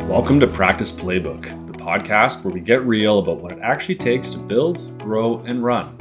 Welcome to Practice Playbook, the podcast where we get real about what it actually takes to build, grow, and run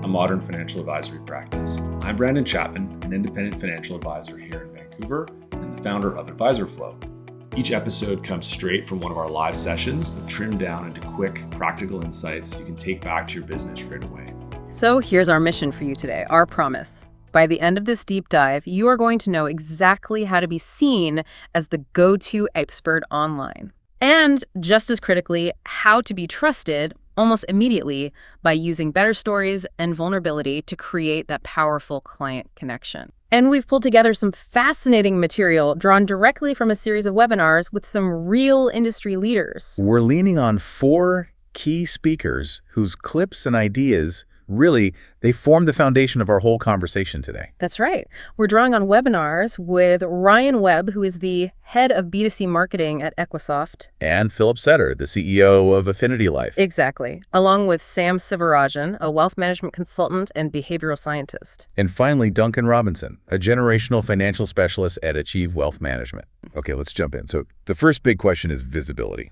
a modern financial advisory practice. I'm Brandon Chapman, an independent financial advisor here in Vancouver and the founder of AdvisorFlow. Each episode comes straight from one of our live sessions, but trimmed down into quick, practical insights you can take back to your business right away. So here's our mission for you today, our promise. By the end of this deep dive, you are going to know exactly how to be seen as the go-to expert online. And just as critically, how to be trusted almost immediately by using better stories and vulnerability to create that powerful client connection. And we've pulled together some fascinating material drawn directly from a series of webinars with some real industry leaders. We're leaning on 4 key speakers whose clips and ideas really, they form the foundation of our whole conversation today. That's right. We're drawing on webinars with Ryan Webb, who is the head of B2C marketing at Equisoft. And Philip Setter, the CEO of Affinity Life. Exactly. Along with Sivarajan, a wealth management consultant and behavioral scientist. And finally, Duncan Robinson, a generational financial specialist at Achieve Wealth Management. Okay, let's jump in. So the first big question is visibility.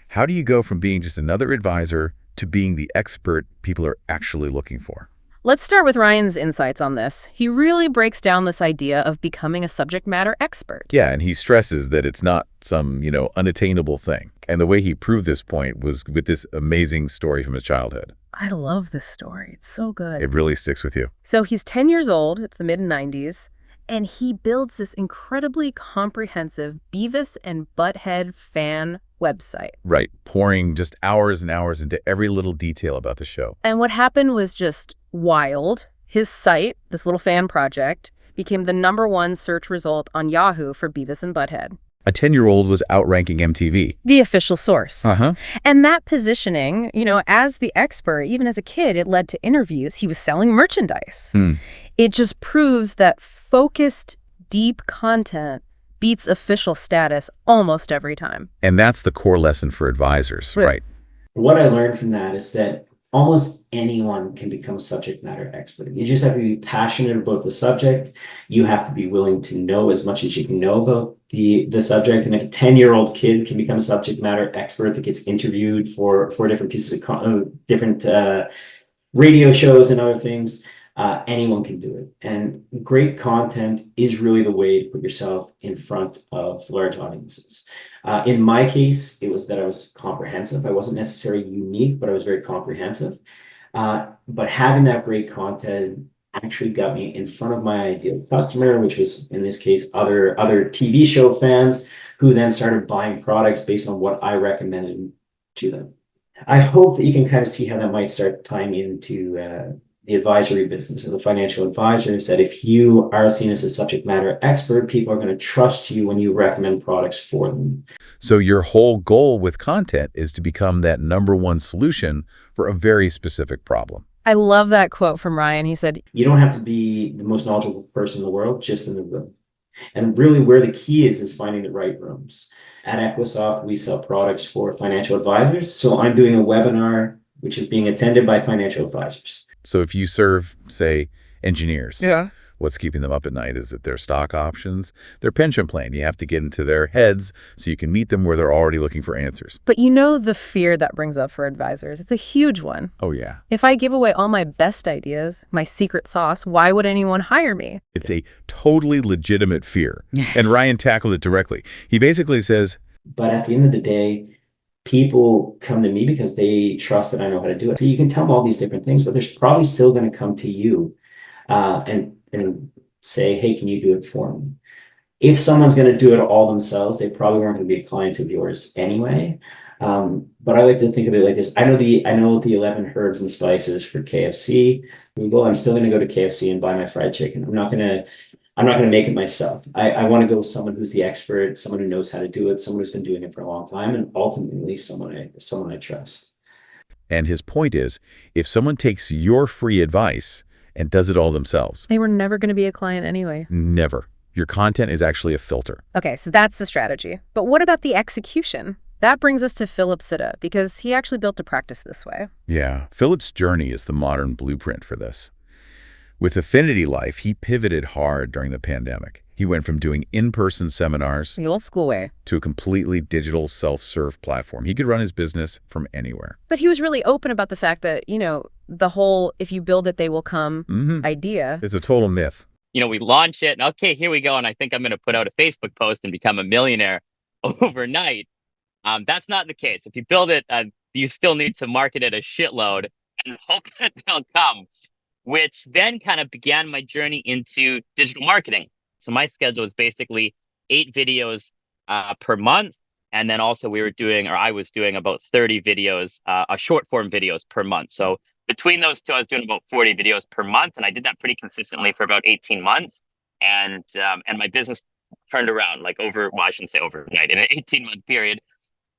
How do you go from being just another advisor to being the expert people are actually looking for? Let's start with Ryan's insights on this. He really breaks down this idea of becoming a subject matter expert. Yeah, and he stresses that it's not some, unattainable thing. And the way he proved this point was with this amazing story from his childhood. I love this story. It's so good. It really sticks with you. So he's 10 years old, it's the mid-90s, and he builds this incredibly comprehensive Beavis and Butthead fan website. Right, pouring just hours and hours into every little detail about the show. And what happened was just wild. His site, this little fan project, became the #1 search result on Yahoo for Beavis and Butthead. A 10-year-old was outranking MTV. The official source. Uh-huh. And that positioning, as the expert, even as a kid, it led to interviews. He was selling merchandise. It just proves that focused, deep content beats official status almost every time. And that's the core lesson for advisors, right? What I learned from that is that almost anyone can become a subject matter expert. You just have to be passionate about the subject. You have to be willing to know as much as you can know about the subject. And if a 10-year-old kid can become a subject matter expert that gets interviewed for different pieces of different radio shows and other things, anyone can do it. And great content is really the way to put yourself in front of large audiences. In my case, it was that I was comprehensive. I wasn't necessarily unique, but I was very comprehensive. But having that great content actually got me in front of my ideal customer, which was, in this case, other TV show fans who then started buying products based on what I recommended to them. I hope that you can kind of see how that might start tying into the advisory business and the financial advisors, that if you are seen as a subject matter expert, people are going to trust you when you recommend products for them. So your whole goal with content is to become that #1 solution for a very specific problem. I love that quote from Ryan. He said, you don't have to be the most knowledgeable person in the world, just in the room. And really where the key is finding the right rooms. At Equisoft, we sell products for financial advisors. So I'm doing a webinar, which is being attended by financial advisors. So if you serve, say, engineers, yeah, what's keeping them up at night? Is it their stock options, their pension plan? You have to get into their heads so you can meet them where they're already looking for answers. But the fear that brings up for advisors, it's a huge one. Oh, yeah. If I give away all my best ideas, my secret sauce, why would anyone hire me? It's a totally legitimate fear. And Ryan tackled it directly. He basically says, but at the end of the day, people come to me because they trust that I know how to do it. So you can tell them all these different things, but there's probably still going to come to you and say, hey, can you do it for me? If someone's going to do it all themselves, they probably weren't going to be a client of yours anyway. But I like to think of it like this. I know the 11 herbs and spices for KFC. Well, I'm still going to go to KFC and buy my fried chicken. I'm not going to make it myself. I want to go with someone who's the expert, someone who knows how to do it, someone who's been doing it for a long time, and ultimately someone I trust. And his point is, if someone takes your free advice and does it all themselves, they were never going to be a client anyway. Never. Your content is actually a filter. Okay, so that's the strategy. But what about the execution? That brings us to Philip Setter, because he actually built a practice this way. Yeah, Philip's journey is the modern blueprint for this. With Affinity Life, he pivoted hard during the pandemic. He went from doing in-person seminars The old school way. to a completely digital self-serve platform. He could run his business from anywhere. But he was really open about the fact that, the whole if you build it, they will come idea. It's a total myth. We launch it and okay, here we go. And I think I'm going to put out a Facebook post and become a millionaire overnight. That's not the case. If you build it, you still need to market it a shitload and hope that they'll come, which then kind of began my journey into digital marketing. So my schedule is basically 8 videos per month. And then also I was doing about 30 videos, short form videos per month. So between those two, I was doing about 40 videos per month. And I did that pretty consistently for about 18 months. And my business turned around I shouldn't say overnight, in an 18-month period.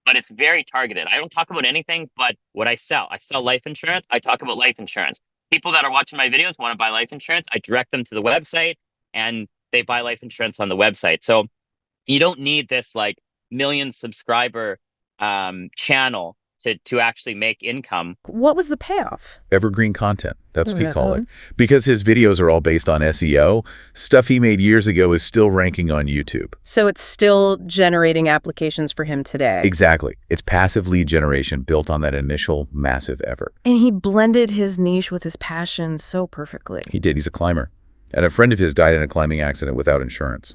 But it's very targeted. I don't talk about anything but what I sell. I sell life insurance. I talk about life insurance. People that are watching my videos want to buy life insurance. I direct them to the website and they buy life insurance on the website. So you don't need this million subscriber channel to actually make income. What was the payoff? Evergreen content. That's what we call it. Because his videos are all based on SEO, stuff he made years ago is still ranking on YouTube. So it's still generating applications for him today. Exactly. It's passive lead generation built on that initial massive effort. And he blended his niche with his passion so perfectly. He did. He's a climber. And a friend of his died in a climbing accident without insurance.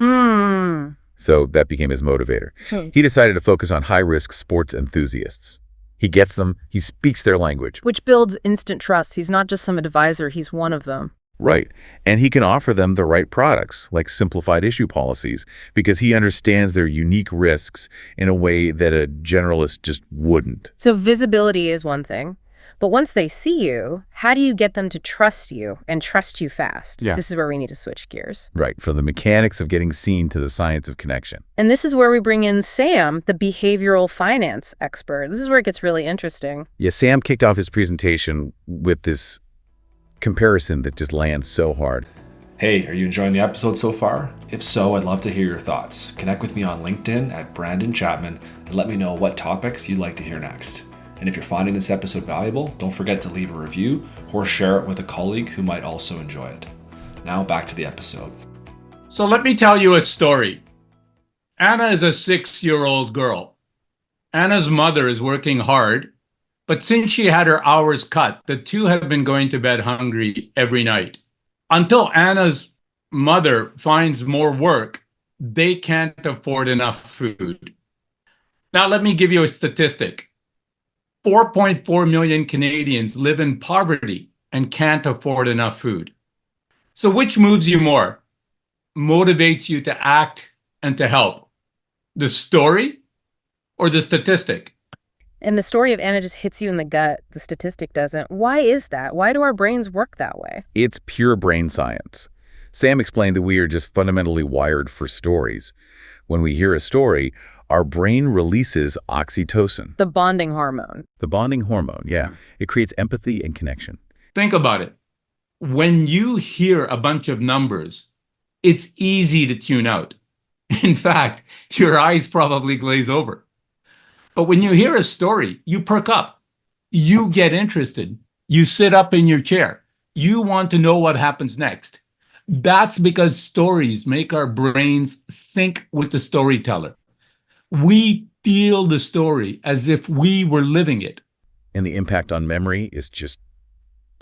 So that became his motivator. He decided to focus on high-risk sports enthusiasts. He gets them. He speaks their language. Which builds instant trust. He's not just some advisor. He's one of them. Right. And he can offer them the right products, like simplified issue policies, because he understands their unique risks in a way that a generalist just wouldn't. So visibility is one thing. But once they see you, how do you get them to trust you and trust you fast? Yeah. This is where we need to switch gears. Right. From the mechanics of getting seen to the science of connection. And this is where we bring in Sam, the behavioral finance expert. This is where it gets really interesting. Yeah, Sam kicked off his presentation with this comparison that just lands so hard. Hey, are you enjoying the episode so far? If so, I'd love to hear your thoughts. Connect with me on LinkedIn at Brandon Chapman and let me know what topics you'd like to hear next. And if you're finding this episode valuable, don't forget to leave a review or share it with a colleague who might also enjoy it. Now back to the episode. So let me tell you a story. Anna is a 6-year-old girl. Anna's mother is working hard, but since she had her hours cut, the two have been going to bed hungry every night. Until Anna's mother finds more work, they can't afford enough food. Now let me give you a statistic. 4.4 million Canadians live in poverty and can't afford enough food. So which moves you more, motivates you to act and to help? The story or the statistic? And the story of Anna just hits you in the gut. The statistic doesn't. Why is that? Why do our brains work that way? It's pure brain science. Sam explained that we are just fundamentally wired for stories. When we hear a story, our brain releases oxytocin. The bonding hormone. The bonding hormone, yeah. It creates empathy and connection. Think about it. When you hear a bunch of numbers, it's easy to tune out. In fact, your eyes probably glaze over. But when you hear a story, you perk up. You get interested. You sit up in your chair. You want to know what happens next. That's because stories make our brains sync with the storyteller. We feel the story as if we were living it. And the impact on memory is just,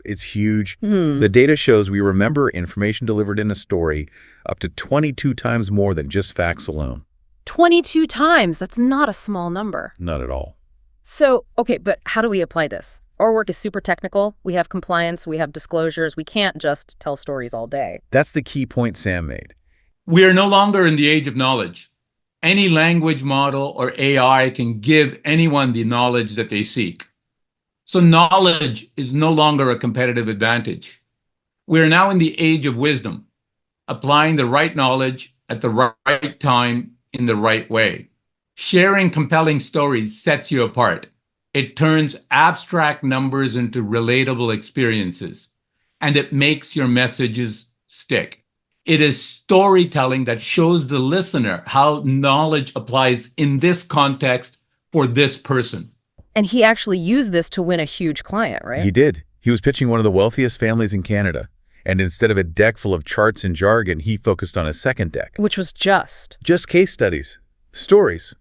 it's huge. The data shows we remember information delivered in a story up to 22 times more than just facts alone. 22 times. That's not a small number. Not at all. So, okay, but how do we apply this? Our work is super technical. We have compliance. We have disclosures. We can't just tell stories all day. That's the key point Sam made. We are no longer in the age of knowledge. Any language model or AI can give anyone the knowledge that they seek. So knowledge is no longer a competitive advantage. We are now in the age of wisdom, applying the right knowledge at the right time in the right way. Sharing compelling stories sets you apart. It turns abstract numbers into relatable experiences, and it makes your messages stick. It is storytelling that shows the listener how knowledge applies in this context for this person. And he actually used this to win a huge client, right? He did. He was pitching one of the wealthiest families in Canada. And instead of a deck full of charts and jargon, he focused on a second deck. Which was just Case studies, stories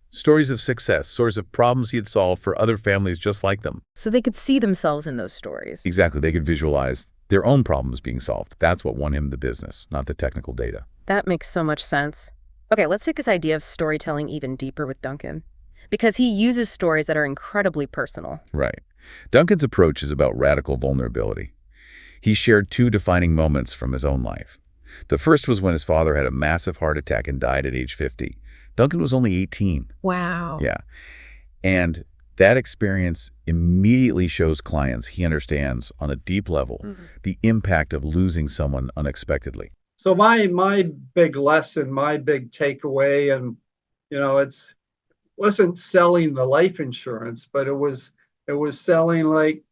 of success, stories of problems he had solved for other families just like them. so they could see themselves in those stories. Exactly. They could visualize their own problems being solved. That's what won him the business, not the technical data. That makes so much sense. Okay, let's take this idea of storytelling even deeper with Duncan, because he uses stories that are incredibly personal. Right. Duncan's approach is about radical vulnerability. He shared 2 defining moments from his own life. The first was when his father had a massive heart attack and died at age 50. Duncan was only 18. Wow. Yeah. And that experience immediately shows clients he understands on a deep level the impact of losing someone unexpectedly. So my big lesson, my big takeaway, and wasn't selling the life insurance, but it was selling like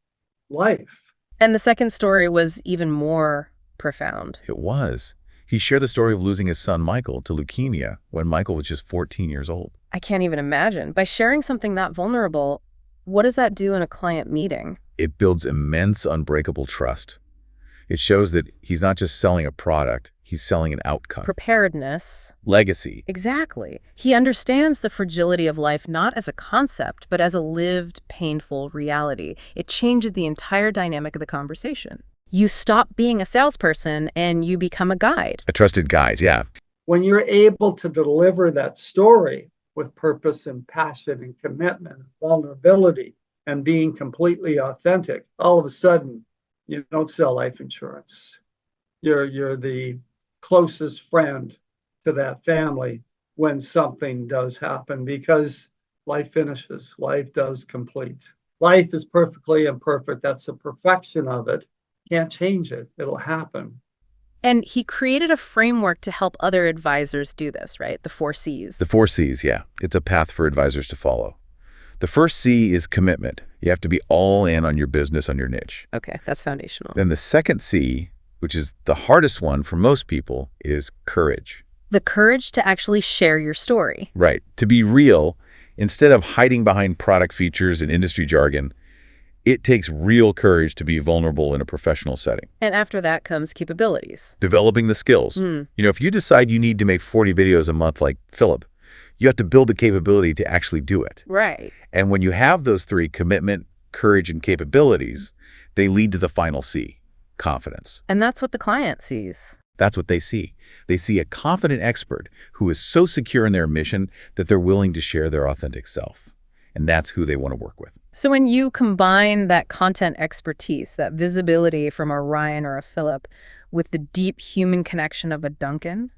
life. And the second story was even more profound. It was. He shared the story of losing his son Michael to leukemia when Michael was just 14 years old. I can't even imagine. By sharing something that vulnerable, what does that do in a client meeting? It builds immense, unbreakable trust. It shows that he's not just selling a product, he's selling an outcome. Preparedness. Legacy. Exactly. He understands the fragility of life not as a concept, but as a lived, painful reality. It changes the entire dynamic of the conversation. You stop being a salesperson and you become a guide. A trusted guide, yeah. When you're able to deliver that story with purpose and passion and commitment, vulnerability, and being completely authentic, all of a sudden, you don't sell life insurance. You're the closest friend to that family when something does happen, because life finishes, life does complete. Life is perfectly imperfect. That's the perfection of it. Can't change it. It'll happen. And he created a framework to help other advisors do this, right? The 4 C's. The 4 C's, yeah. It's a path for advisors to follow. The first C is commitment. You have to be all in on your business, on your niche. Okay, that's foundational. Then the second C, which is the hardest one for most people, is courage. The courage to actually share your story. Right. To be real, instead of hiding behind product features and industry jargon, it takes real courage to be vulnerable in a professional setting. And after that comes capabilities. Developing the skills. If you decide you need to make 40 videos a month like Philip, you have to build the capability to actually do it. Right. And when you have those 3, commitment, courage, and capabilities, they lead to the final C, confidence. And that's what the client sees. That's what they see. They see a confident expert who is so secure in their mission that they're willing to share their authentic self. And that's who they want to work with. So when you combine that content expertise, that visibility from a Ryan or a Philip, with the deep human connection of a Duncan,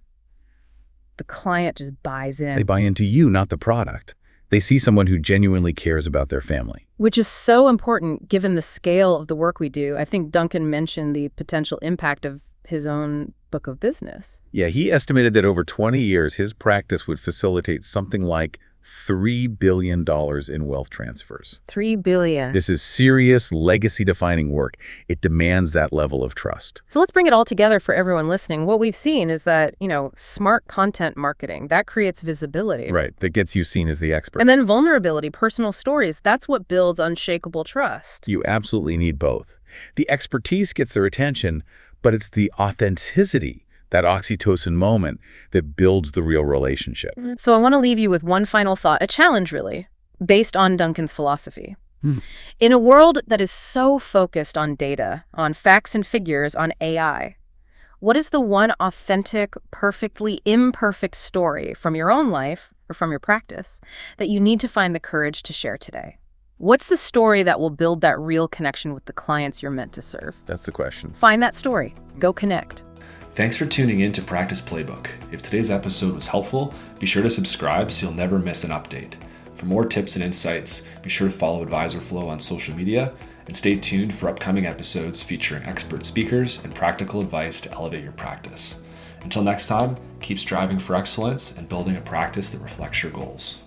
the client just buys in. They buy into you, not the product. They see someone who genuinely cares about their family. Which is so important given the scale of the work we do. I think Duncan mentioned the potential impact of his own book of business. Yeah, he estimated that over 20 years, his practice would facilitate something like $3 billion in wealth transfers. $3 billion. This is serious, legacy-defining work. It demands that level of trust. So let's bring it all together for everyone listening. What we've seen is that, smart content marketing, that creates visibility. Right, that gets you seen as the expert. And then vulnerability, personal stories, that's what builds unshakable trust. You absolutely need both. The expertise gets their attention, but it's the authenticity, that oxytocin moment, that builds the real relationship. So I want to leave you with one final thought, a challenge really, based on Duncan's philosophy. In a world that is so focused on data, on facts and figures, on AI, what is the one authentic, perfectly imperfect story from your own life or from your practice that you need to find the courage to share today? What's the story that will build that real connection with the clients you're meant to serve? That's the question. Find that story. Go connect. Thanks for tuning in to Practice Playbook. If today's episode was helpful, be sure to subscribe so you'll never miss an update. For more tips and insights, be sure to follow AdvisorFlow on social media and stay tuned for upcoming episodes featuring expert speakers and practical advice to elevate your practice. Until next time, keep striving for excellence and building a practice that reflects your goals.